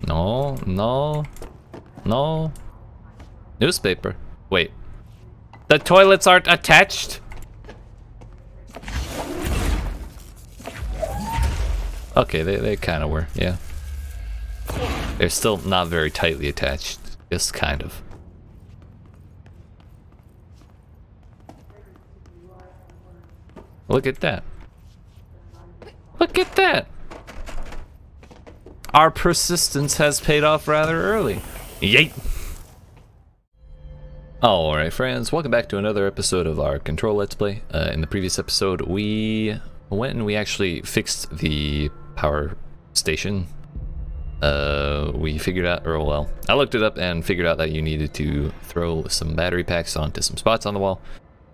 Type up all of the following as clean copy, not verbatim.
No, no, no. Newspaper. Wait. The toilets aren't attached? Okay, they kind of were, yeah. They're still not very tightly attached. Just kind of. Look at that. Look at that. Our persistence has paid off rather early. Yeet. Alright friends, welcome back to another episode of our Control Let's Play. In the previous episode, we went and we actually fixed the power station. We figured out, or well, I looked it up and figured out that you needed to throw some battery packs onto some spots on the wall.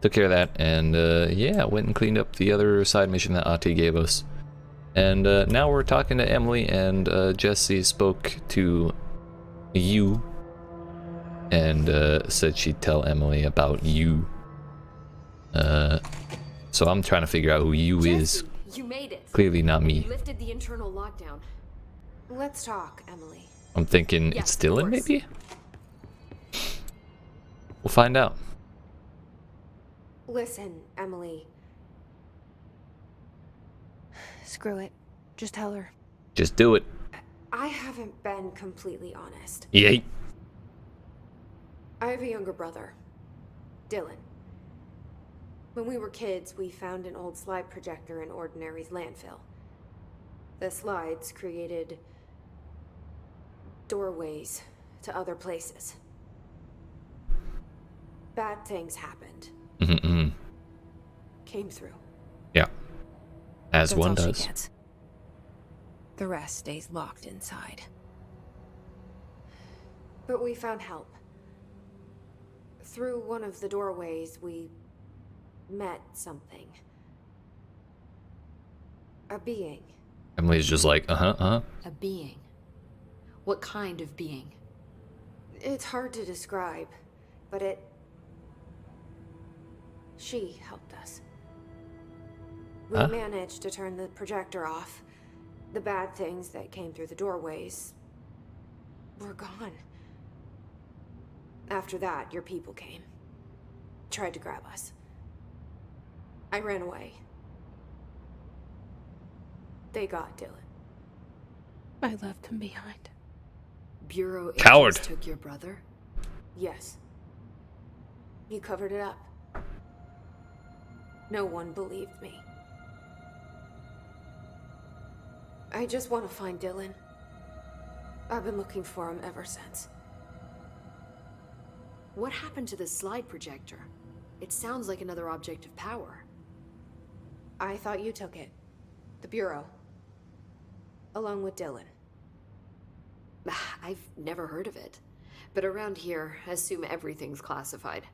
Took care of that, and yeah, went and cleaned up the other side mission that Ati gave us. And now we're talking to Emily, and Jessie spoke to you and said she'd tell Emily about you. So I'm trying to figure out who you Jessie, is. you made it. Clearly not me. You lifted the internal lockdown. Let's talk, Emily. I'm thinking Yes, it's Dylan, of course. maybe? We'll find out. Listen, Emily. Screw it. Just tell her. Just do it. I haven't been completely honest. Yay. I have a younger brother, Dylan. When we were kids, we found an old slide projector in Ordinary's landfill. The slides created doorways to other places. Bad things happened. Mm-hmm. Came through. Yeah. As That's one all does. she gets. The rest stays locked inside. But we found help. Through one of the doorways, we met something. A being. Emily's just like, A being? What kind of being? It's hard to describe, but she helped us. We Huh? managed to turn the projector off. The bad things that came through the doorways were gone. After that, your people came. Tried to grab us. I ran away. They got Dylan. I left him behind. Bureau agents Coward. took your brother? Yes. You covered it up. No one believed me. I just want to find Dylan. I've been looking for him ever since. What happened to the slide projector? It sounds like another object of power. I thought you took it. The Bureau. Along with Dylan. I've never heard of it. But around here, I assume everything's classified.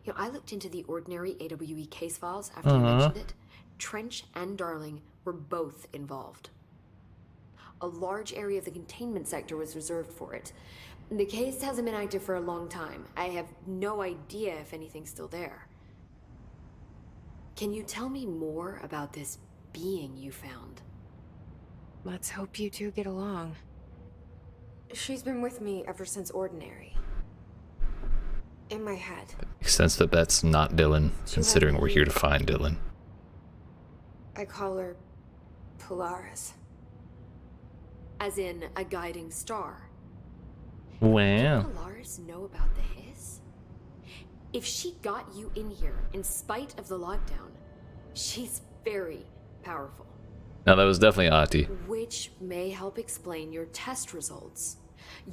You know, I looked into the Ordinary AWE case files after you mentioned it. Trench and Darling were both involved. A large area of the containment sector was reserved for it. The case hasn't been active for a long time. I have no idea if anything's still there. Can you tell me more about this being you found? Let's hope you two get along. She's been with me ever since Ordinary. In my head. makes sense that that's not Dylan, considering we're here to find Dylan. I call her Polaris. As in a guiding star. Wow. Did Polaris know about the hiss? If she got you in here in spite of the lockdown, she's very powerful. Now that was definitely Ati. Which may help explain your test results.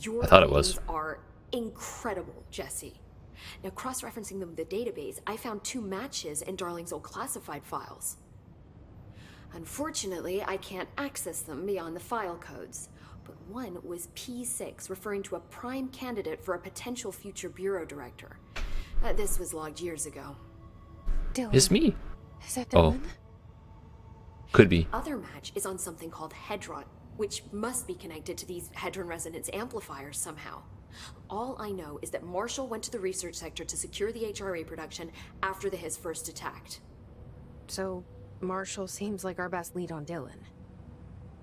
Your I thought it was. readings are incredible, Jessie. Now, cross-referencing them with the database, I found 2 matches in Darling's old classified files. Unfortunately, I can't access them beyond the file codes. But one was P6, referring to a prime candidate for a potential future bureau director. This was logged years ago. Dylan. It's me. Is that Oh. Dylan? Could be. Other match is on something called Hedron, which must be connected to these Hedron resonance amplifiers somehow. All I know is that Marshall went to the research sector to secure the HRA production after the Hiss first attacked. So, Marshall seems like our best lead on Dylan.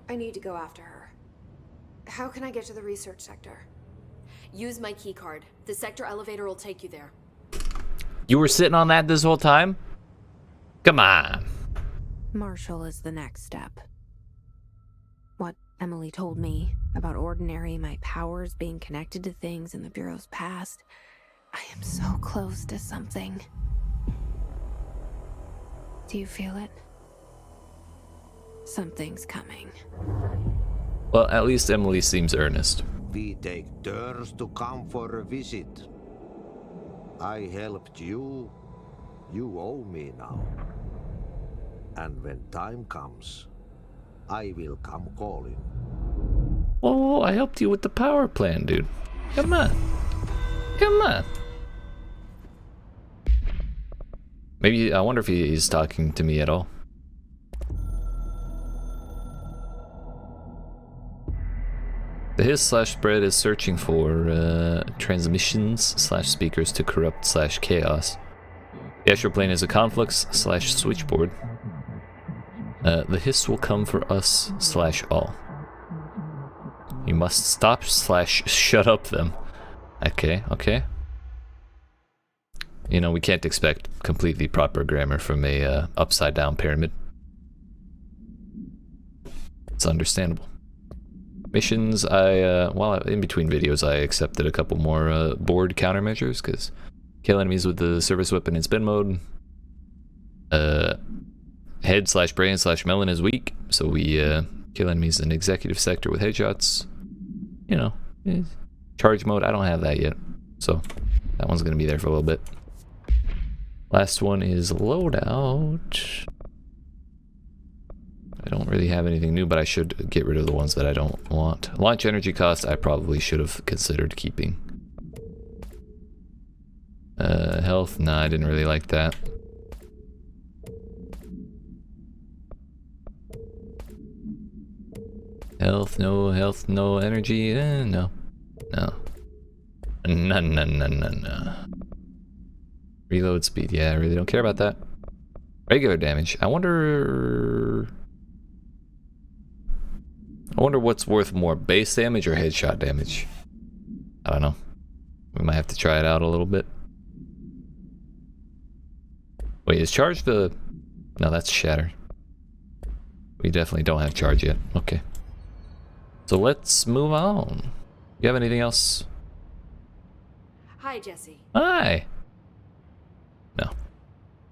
I need to go after her. How can I get to the research sector? Use my key card. The sector elevator will take you there. You were sitting on that this whole time? Come on. Marshall is the next step. What Emily told me about Ordinary, my powers being connected to things in the Bureau's past. I am so close to something. Do you feel it? Something's coming. Well, at least Emily seems earnest. We take turns to come for a visit. I helped you. You owe me now. And when time comes, I will come calling. Oh, I helped you with the power plan, dude. Come on. Come on. Maybe, I wonder if he's talking to me at all. The hiss/spread is searching for transmissions/speakers to corrupt/chaos. The astral plane is a conflux/switchboard. The hiss will come for us/all. You must stop/shut up them. Okay, okay. You know, we can't expect completely proper grammar from a upside down pyramid. It's understandable. Missions, well, in between videos, I accepted a couple more board countermeasures, because kill enemies with the service weapon in spin mode. Head/brain/melon is weak, so we kill enemies in executive sector with headshots. You know, charge mode, I don't have that yet, so that one's gonna be there for a little bit. Last one is loadout. I don't really have anything new, but I should get rid of the ones that I don't want. Launch energy cost, I probably should have considered keeping. Health, nah, I didn't really like that. Health, no energy, no. No. No. Reload speed, yeah, I really don't care about that. Regular damage, I wonder what's worth more, base damage or headshot damage? I don't know. We might have to try it out a little bit. Wait, is charge the... No, that's shatter. We definitely don't have charge yet. Okay. So let's move on. You have anything else? Hi, Jesse. Hi! No.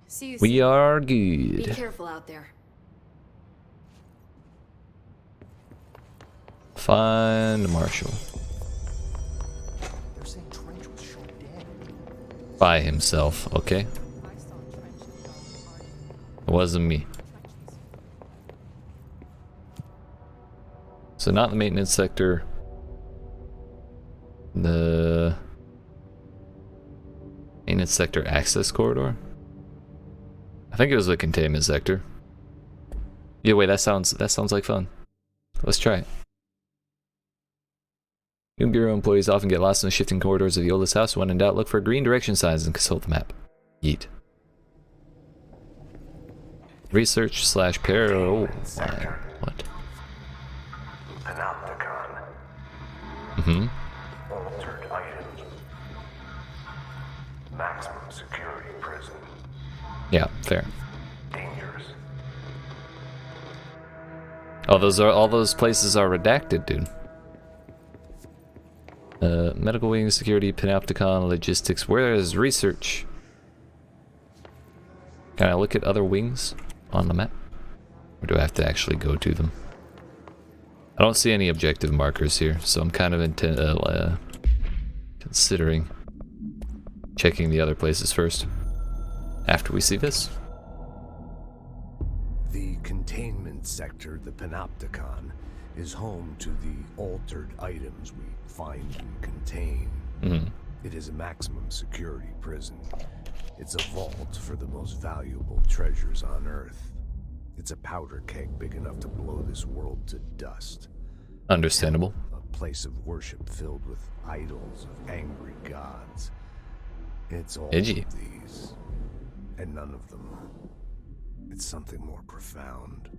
See you soon. We are Be good. careful out there. Find Marshall. They're saying Trench was shot dead. By himself, okay? It wasn't me. So not the maintenance sector. The maintenance sector access corridor? I think it was the containment sector. Yeah, wait, that sounds like fun. Let's try it. New Bureau employees often get lost in the shifting corridors of the oldest house. When in doubt, look for green direction signs and consult the map. YEET. Research/pair. Oh, what? Panopticon. Mm-hmm. Altered items. Maximum security prison. Yeah, fair. Dangerous. Oh, all those places are redacted, dude. Medical wing, security, panopticon, logistics. Where is research? Can I look at other wings on the map? Or do I have to actually go to them? I don't see any objective markers here, so I'm kind of considering checking the other places first. After we see this. The containment sector, the Panopticon, is home to the altered items we find and contain. Mm-hmm. It is a maximum security prison. It's a vault for the most valuable treasures on Earth. It's a powder keg big enough to blow this world to dust. Understandable. A place of worship filled with idols of angry gods. It's all Edgy. of these, and none of them. It's something more profound,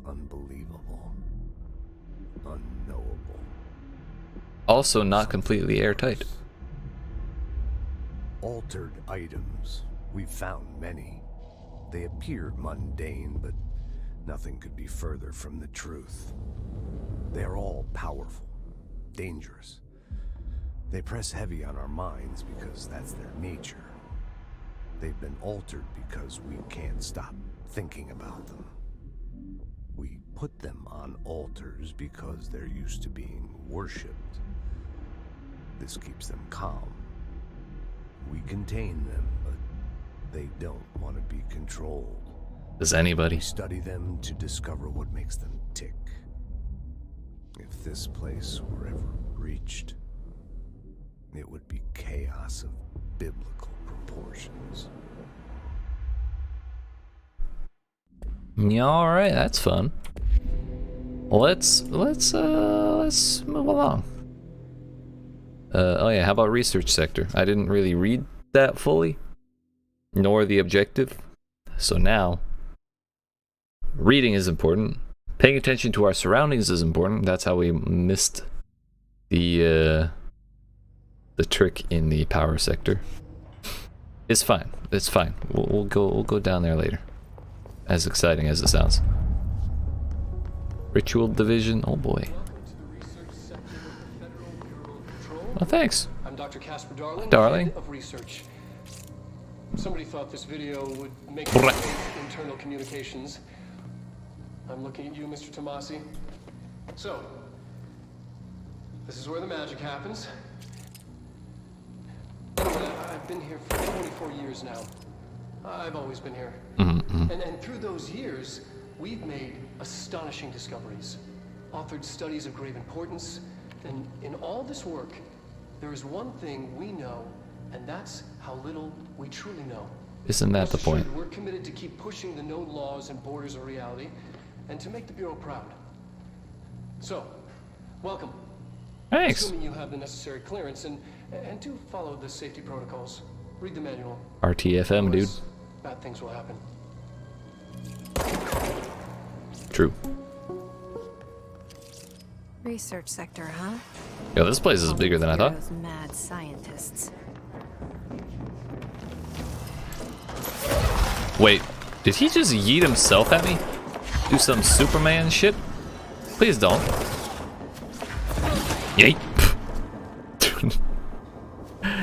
unbelievable, unknowable. Also not completely airtight. Altered items. We've found many. They appear mundane, but nothing could be further from the truth. They're all powerful, dangerous. They press heavy on our minds because that's their nature. They've been altered because we can't stop thinking about them. We put them on altars because they're used to being worshipped. This keeps them calm. We contain them, but they don't want to be controlled. Does anybody? We study them to discover what makes them tick. If this place were ever reached, it would be chaos of biblical proportions. Yeah, all right, that's fun. Let's move along. Oh yeah, how about research sector? I didn't really read that fully, nor the objective. So now, reading is important. Paying attention to our surroundings is important. That's how we missed the trick in the power sector. It's fine. It's fine. We'll go down there later. As exciting as it sounds. Ritual division. Oh boy. Oh, thanks. I'm Dr. Casper Darling, Darling. Head of Research. Somebody thought this video would make Brrrah. internal communications. I'm looking at you, Mr. Tomasi. So, this is where the magic happens. Anyway, I've been here for 24 years now. I've always been here. And through those years, we've made astonishing discoveries, authored studies of grave importance, and in all this work, there is one thing we know, and that's how little we truly know. Isn't that the Rest point? assured, we're committed to keep pushing the known laws and borders of reality, and to make the Bureau proud. So, welcome. Thanks. Assuming you have the necessary clearance, and do follow the safety protocols. Read the manual. RTFM, dude. Otherwise, bad things will happen. True. Research sector, huh? Yo, this place is bigger than I thought. Those mad scientists. Wait, did he just yeet himself at me? Do some Superman shit? Please don't. Yeet.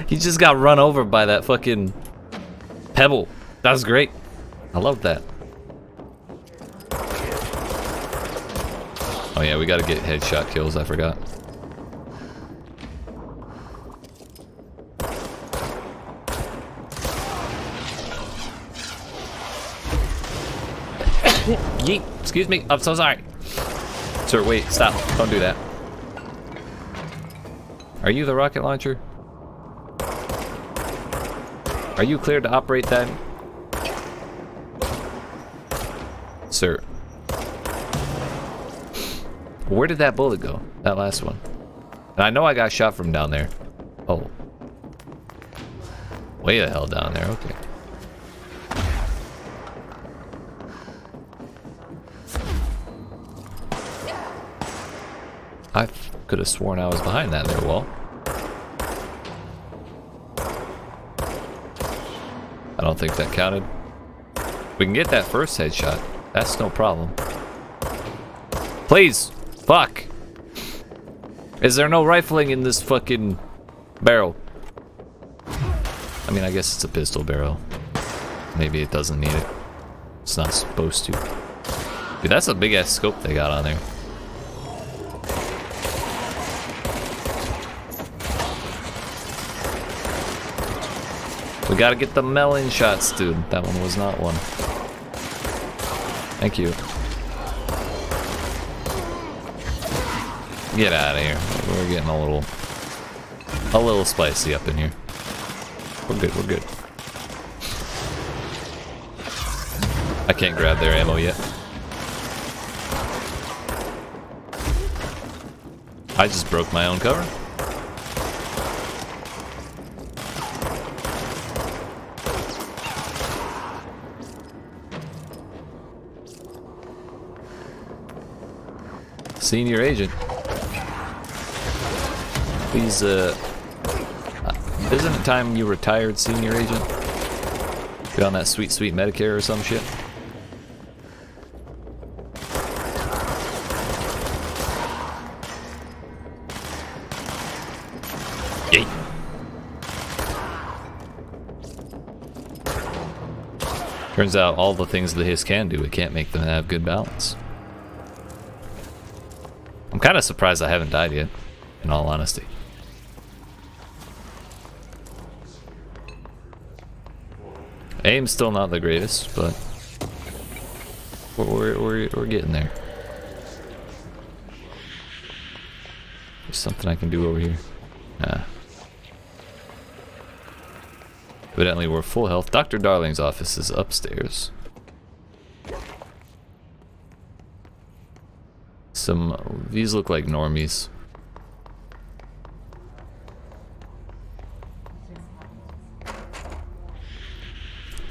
He just got run over by that fucking pebble. That was great. I love that. Oh yeah, we gotta get headshot kills, I forgot. Yeet, excuse me, I'm so sorry. Sir, wait, stop, don't do that. Are you the rocket launcher? Are you cleared to operate that? Sir. Where did that bullet go? That last one. And I know I got shot from down there. Oh. Way the hell down there, okay. I could have sworn I was behind that there wall. I don't think that counted. We can get that first headshot. That's no problem. Please! Fuck! Is there no rifling in this fucking barrel? I mean, I guess it's a pistol barrel. Maybe it doesn't need it. It's not supposed to. Dude, that's a big ass scope they got on there. We gotta get the melon shots, dude. That one was not one. Thank you. Get out of here. We're getting a little spicy up in here. We're good, we're good. I can't grab their ammo yet. I just broke my own cover. Senior agent. Please, isn't it time you retired, senior agent? Get on that sweet, sweet Medicare or some shit. Yay. Turns out all the things the hiss can do, it can't make them have good balance. I'm kind of surprised I haven't died yet, in all honesty. Aim's still not the greatest, but we're getting there. There's something I can do over here. Evidently we're full health. Dr. Darling's office is upstairs. These look like normies.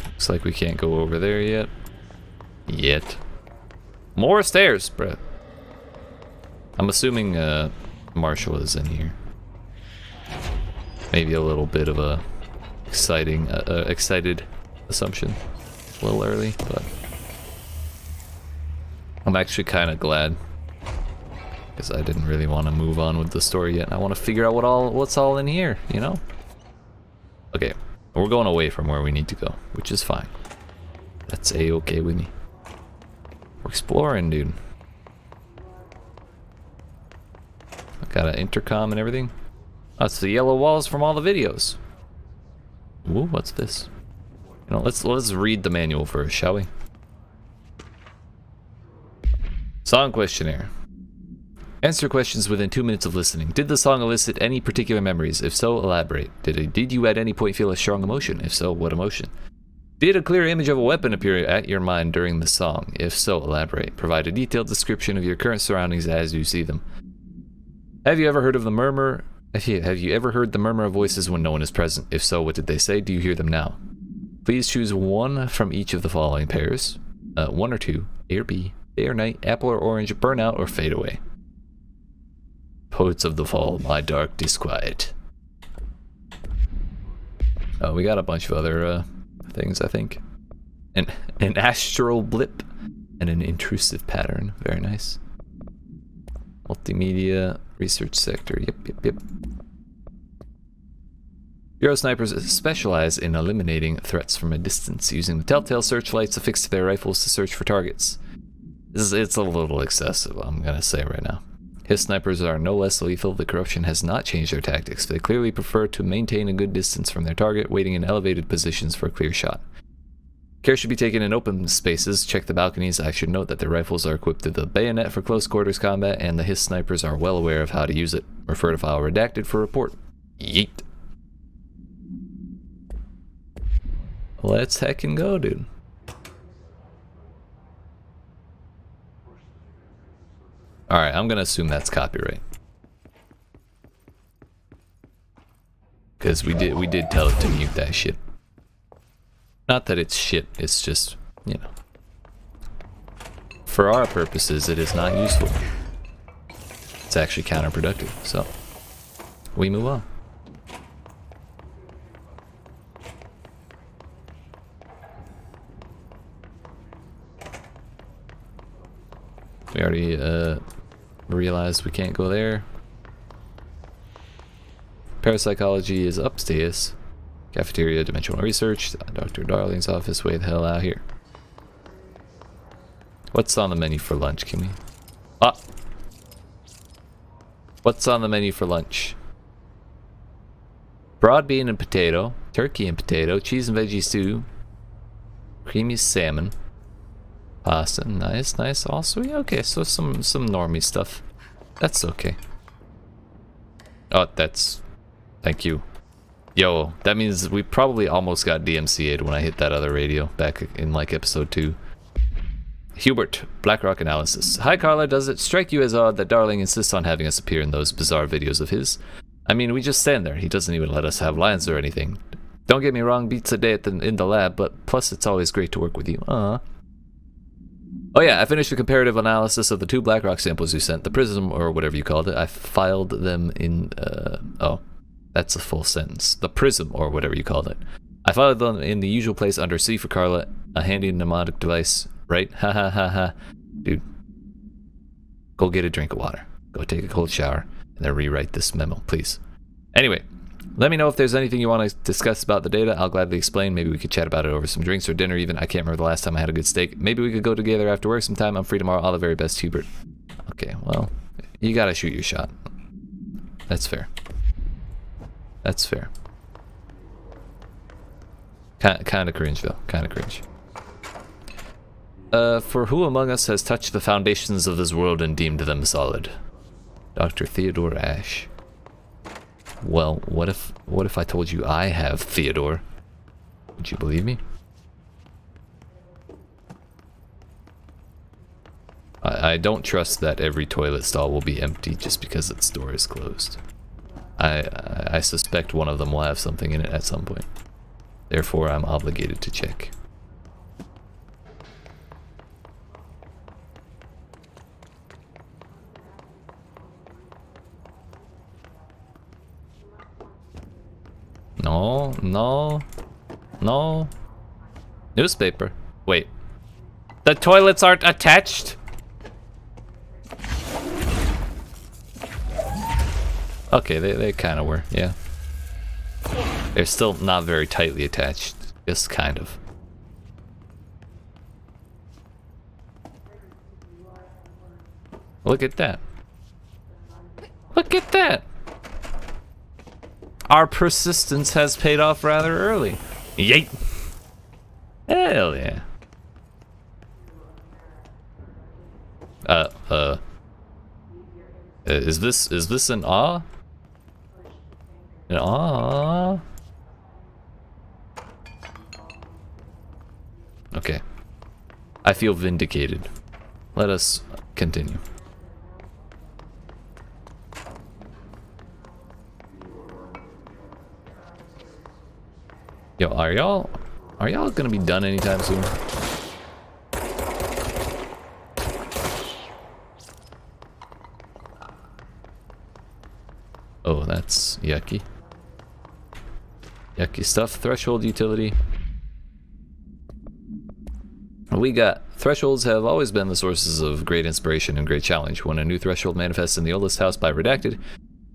Looks like we can't go over there yet. More stairs, bruh. I'm assuming Marshall is in here. Maybe a little bit of a excited assumption. A little early, but I'm actually kind of glad, because I didn't really want to move on with the story yet. I want to figure out what's all in here, you know? Okay, we're going away from where we need to go, which is fine. That's a-okay with me. We're exploring, dude. I got an intercom and everything. Oh, it's the yellow walls from all the videos. Ooh, what's this? You know, let's read the manual first, shall we? Song questionnaire. Answer questions within 2 minutes of listening. Did the song elicit any particular memories? If so, elaborate. Did you at any point feel a strong emotion? If so, what emotion? Did a clear image of a weapon appear at your mind during the song? If so, elaborate. Provide a detailed description of your current surroundings as you see them. Have you ever heard of the murmur? Have you ever heard the murmur of voices when no one is present? If so, what did they say? Do you hear them now? Please choose one from each of the following pairs. 1 or 2. A or B. Day or night. Apple or orange. Burn out or fade away. Poets of the Fall, my dark disquiet. Oh, we got a bunch of other things, I think. An astral blip and an intrusive pattern. Very nice. Multimedia, research sector. Yep. Bureau snipers specialize in eliminating threats from a distance, using the telltale searchlights affixed to their rifles to search for targets. It's a little excessive, I'm gonna say right now. His snipers are no less lethal. The corruption has not changed their tactics. They clearly prefer to maintain a good distance from their target, waiting in elevated positions for a clear shot. Care should be taken in open spaces. Check the balconies. I should note that their rifles are equipped with a bayonet for close quarters combat, and the Hiss snipers are well aware of how to use it. Refer to file redacted for report. Yeet. Let's heckin' go, dude. Alright, I'm gonna assume that's copyright. Because we did tell it to mute that shit. Not that it's shit, it's just, you know. For our purposes, it is not useful. It's actually counterproductive, so we move on. We already realized we can't go there. Parapsychology is upstairs. Cafeteria, dimensional research, Dr. Darling's office, way the hell out here. What's on the menu for lunch, Kimmy? Ah! What's on the menu for lunch? Broad bean and potato, turkey and potato, cheese and veggie stew, creamy salmon, pasta, nice, all sweet. Okay, so some normie stuff. That's okay. Oh, thank you. Yo, that means we probably almost got DMCA'd when I hit that other radio back in like episode 2. Hubert, Blackrock Analysis. Hi Carla, does it strike you as odd that Darling insists on having us appear in those bizarre videos of his? I mean, we just stand there. He doesn't even let us have lines or anything. Don't get me wrong, beats a day in the lab, but plus it's always great to work with you. Oh yeah, I finished the comparative analysis of the 2 black rock samples you sent, the prism or whatever you called it. I filed them in, oh, that's a full sentence. The prism or whatever you called it. I filed them in the usual place under C for Carla, a handy mnemonic device, right? Ha ha ha ha. Dude, go get a drink of water. Go take a cold shower, and then rewrite this memo, please. Anyway, let me know if there's anything you want to discuss about the data. I'll gladly explain. Maybe we could chat about it over some drinks or dinner even. I can't remember the last time I had a good steak. Maybe we could go together after work sometime. I'm free tomorrow. All the very best, Hubert. Okay, well, you gotta shoot your shot. That's fair. That's fair. Kind of cringe, though. Kind of cringe. For who among us has touched the foundations of this world and deemed them solid? Dr. Theodore Ash. Well, what if I told you I have, Theodore? Would you believe me? I don't trust that every toilet stall will be empty just because its door is closed. I suspect one of them will have something in it at some point. Therefore, I'm obligated to check. No, no, no. Newspaper. Wait. The toilets aren't attached? Okay, they kind of were, yeah. They're still not very tightly attached, just kind of. Look at that. Look at that. Our persistence has paid off rather early. Yeet. Hell yeah. Is this an awe? An awe? Okay. I feel vindicated. Let us continue. Yo, are y'all gonna be done anytime soon? Oh, that's yucky. Yucky stuff. Threshold utility. We got thresholds have always been the sources of great inspiration and great challenge. When a new threshold manifests in the oldest house by redacted,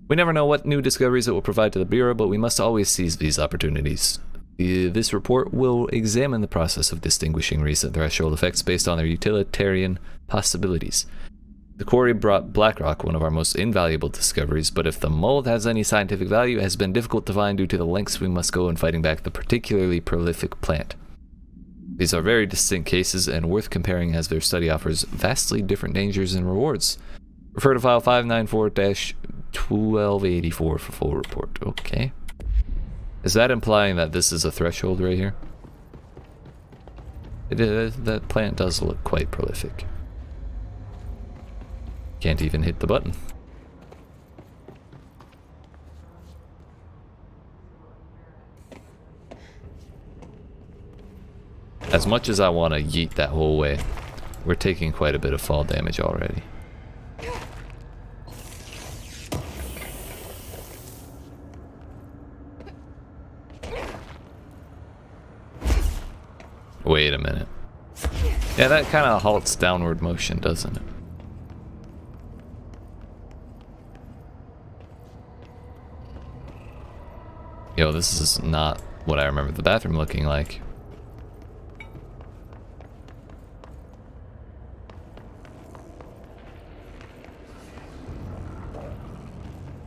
we never know what new discoveries it will provide to the Bureau, but we must always seize these opportunities. This report will examine the process of distinguishing recent threshold effects based on their utilitarian possibilities. The quarry brought Blackrock, one of our most invaluable discoveries, but if the mold has any scientific value, it has been difficult to find due to the lengths we must go in fighting back the particularly prolific plant. These are very distinct cases and worth comparing as their study offers vastly different dangers and rewards. Refer to file 594-1284 for full report. Okay. Is that implying that this is a threshold right here? That plant does look quite prolific. Can't even hit the button. As much as I want to yeet that whole way, we're taking quite a bit of fall damage already. Wait a minute. Yeah, that kind of halts downward motion, doesn't it? Yo, this is not what I remember the bathroom looking like.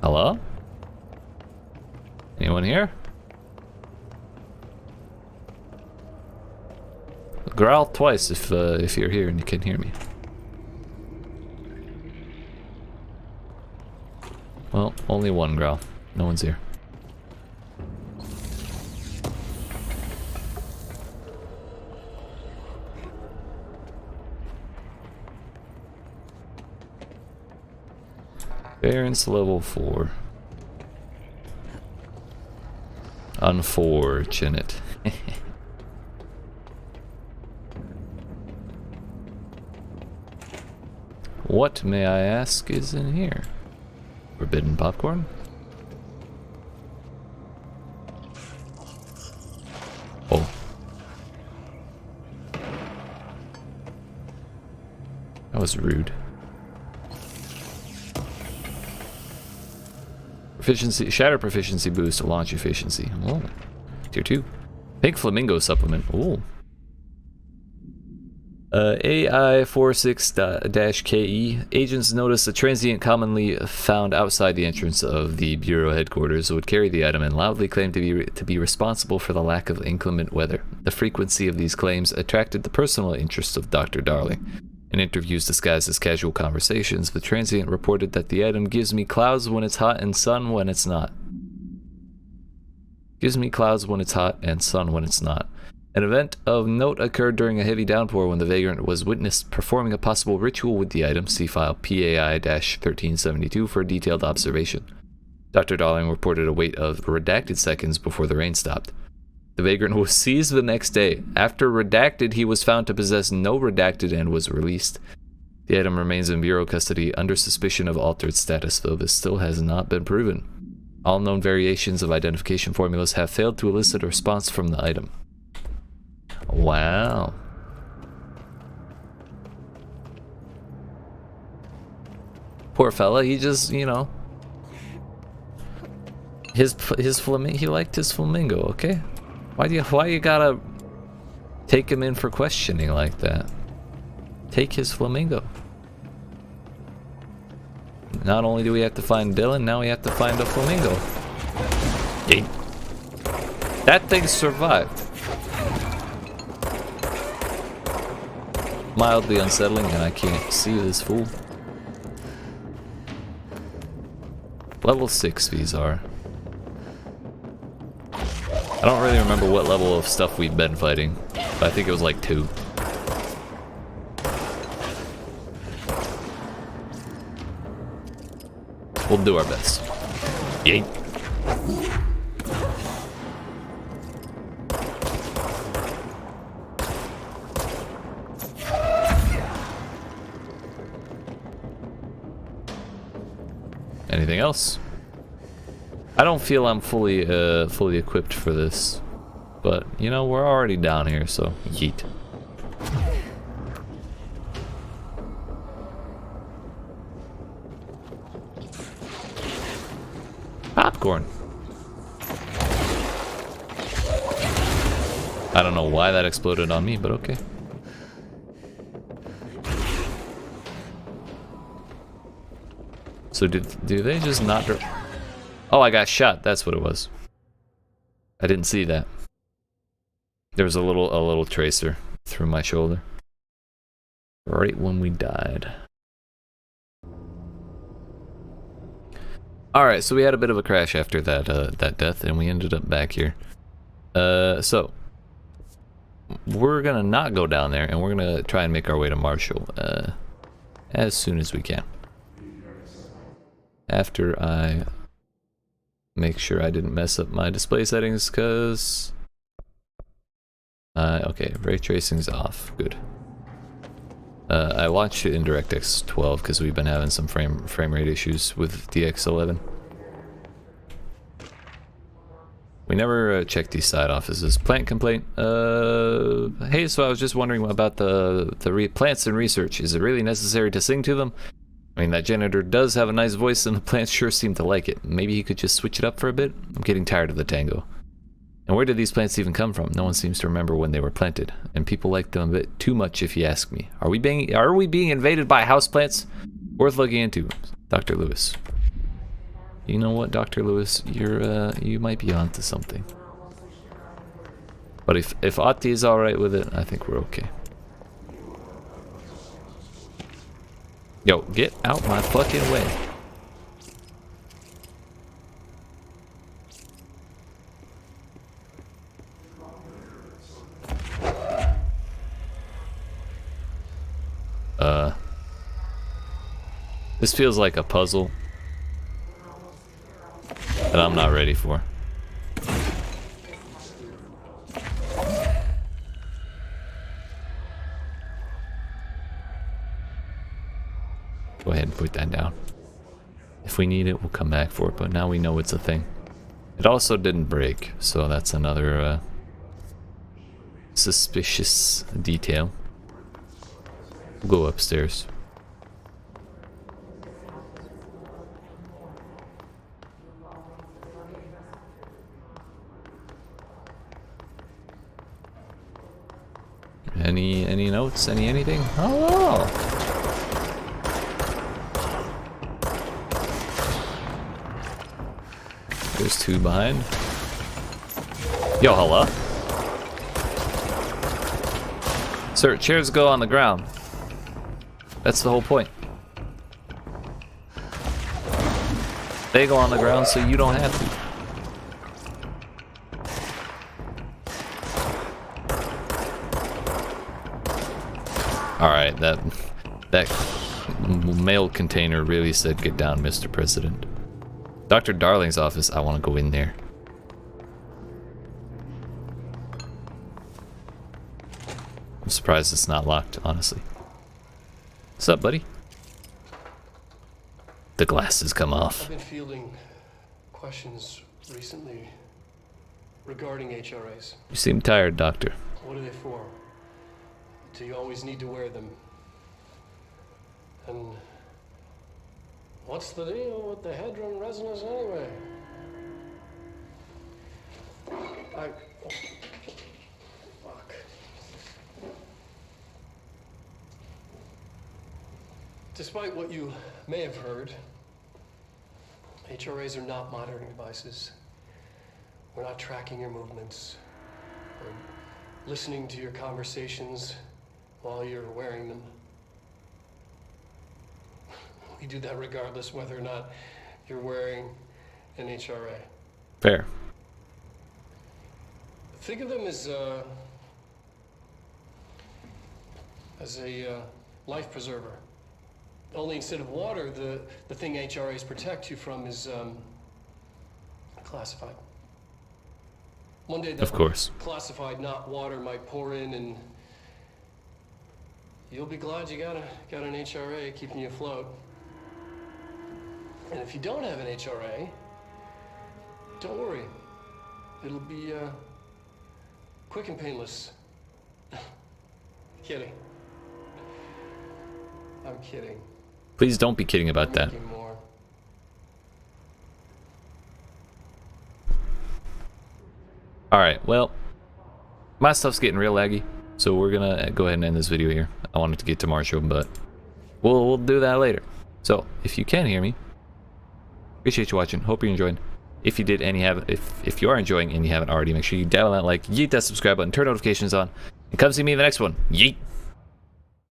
Hello? Anyone here? Growl twice if you're here and you can hear me. Well, only one growl. No one's here. Variance level 4. Unfortunate. What, may I ask, is in here? Forbidden popcorn? Oh. That was rude. Proficiency, shatter proficiency boost, launch efficiency. Oh. Tier 2. Pink flamingo supplement. Oh. AI46-KE. Agents notice a transient commonly found outside the entrance of the Bureau headquarters would carry the item and loudly claim to be responsible for the lack of inclement weather. The frequency of these claims attracted the personal interest of Dr. Darling. In interviews disguised as casual conversations, the transient reported that the item gives me clouds when it's hot and sun when it's not. Gives me clouds when it's hot and sun when it's not. An event of note occurred during a heavy downpour when the vagrant was witnessed performing a possible ritual with the item. See file PAI-1372 for a detailed observation. Dr. Darling reported a wait of redacted seconds before the rain stopped. The vagrant was seized the next day. After redacted, he was found to possess no redacted and was released. The item remains in Bureau custody under suspicion of altered status, though this still has not been proven. All known variations of identification formulas have failed to elicit a response from the item. Wow. Poor fella, he just, you know, his flamingo, he liked his flamingo, okay? Why you gotta take him in for questioning like that? Take his flamingo. Not only do we have to find Dylan, now we have to find a flamingo. Yay. That thing survived. Mildly unsettling, and I can't see this fool. Level 6 these are. I don't really remember what level of stuff we've been fighting, but I think it was like 2. We'll do our best. Yeet. Anything else? I don't feel I'm fully equipped for this, but you know, we're already down here, so yeet. Popcorn. I don't know why that exploded on me, but okay. So do they just not? Oh, I got shot. That's what it was. I didn't see that. There was a little tracer through my shoulder. Right when we died. All right, so we had a bit of a crash after that death, and we ended up back here. So we're gonna not go down there, and we're gonna try and make our way to Marshall as soon as we can. After I make sure I didn't mess up my display settings, cause okay, ray tracing's off. Good. I launched it in DirectX 12 because we've been having some frame rate issues with DX11. We never checked these side offices. Plant complaint. Hey, so I was just wondering about the plants and research. Is it really necessary to sing to them? I mean, that janitor does have a nice voice, and the plants sure seem to like it. Maybe he could just switch it up for a bit? I'm getting tired of the tango. And where did these plants even come from? No one seems to remember when they were planted, and people like them a bit too much if you ask me. Are we being invaded by houseplants? Worth looking into. Dr. Lewis. You know what, Dr. Lewis? You might be onto something. But if Ati is alright with it, I think we're okay. Yo, get out my fucking way. This feels like a puzzle that I'm not ready for. take that down. If we need it, we'll come back for it, but now we know it's a thing. It also didn't break, so that's another suspicious detail. We'll go upstairs. Any notes? Anything? Oh! There's two behind. Yo, hello? Sir, chairs go on the ground. That's the whole point. They go on the ground so you don't have to. Alright, that mail container really said get down, Mr. President. Dr. Darling's office, I want to go in there. I'm surprised it's not locked, honestly. What's up, buddy? The glasses come off. I've been fielding questions recently regarding HRAs. You seem tired, Doctor. What are they for? Do you always need to wear them? And what's the deal with the hadron resonance anyway? Fuck. Despite what you may have heard, HRAs are not monitoring devices. We're not tracking your movements or listening to your conversations while you're wearing them. We do that regardless whether or not you're wearing an HRA. Fair. Think of them as a life preserver. Only instead of water, the thing HRAs protect you from is classified. One day, Of course. classified, not water, might pour in, and you'll be glad you got an HRA keeping you afloat. And if you don't have an HRA, don't worry. It'll be quick and painless. Kidding. I'm kidding. Please don't be kidding about that. Making more. Alright, well, my stuff's getting real laggy, so we're gonna go ahead and end this video here. I wanted to get to Marshall, but we'll do that later. So, if you can hear me, appreciate you watching. Hope you're enjoying. If you did and you haven't, if you are enjoying and you haven't already, make sure you download that like, yeet that subscribe button, turn notifications on, and come see me in the next one. Yeet!